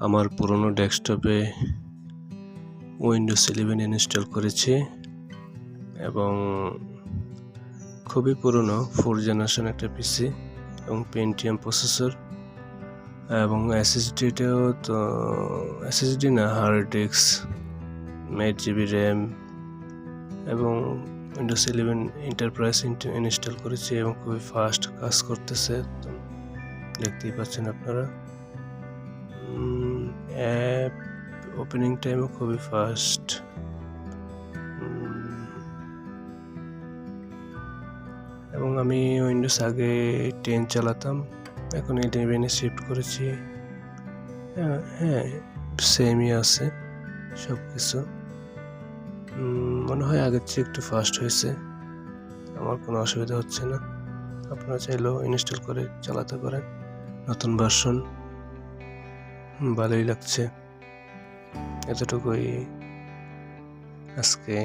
আমার পুরনো ডেস্কটপে উইন্ডোজ 11 ইনস্টল করেছি এবং খুবই পুরনো 4 জেনারেশন একটা পিসি এবং পেন্টিয়াম প্রসেসর এবং এসএসডিটাও তো এসএসডি না হার্ড ডিস্ক 8GB র্যাম এবং উইন্ডোজ 11 এন্টারপ্রাইজ ইনস্টল করেছি এবং খুবই ফাস্ট কাজ করতেছে, দেখতেই পাচ্ছেন আপনারা। অ্যাপ ওপেনিং টাইমও খুবই ফাস্ট। এবং আমি উইন্ডোজ আগে 10 চালাতাম, এখন 11-এ শিফট করেছি। হ্যাঁ, সেমই আছে সব কিছু। মনে হয় আগের চেয়ে একটু ফাস্ট হয়েছে, আমার কোনো অসুবিধা হচ্ছে না। আপনারা চাইলেও ইনস্টল করে চালাতে পারেন। নতুন ভার্সন, ভালোই লাগছে। এতটুকুই আজকে।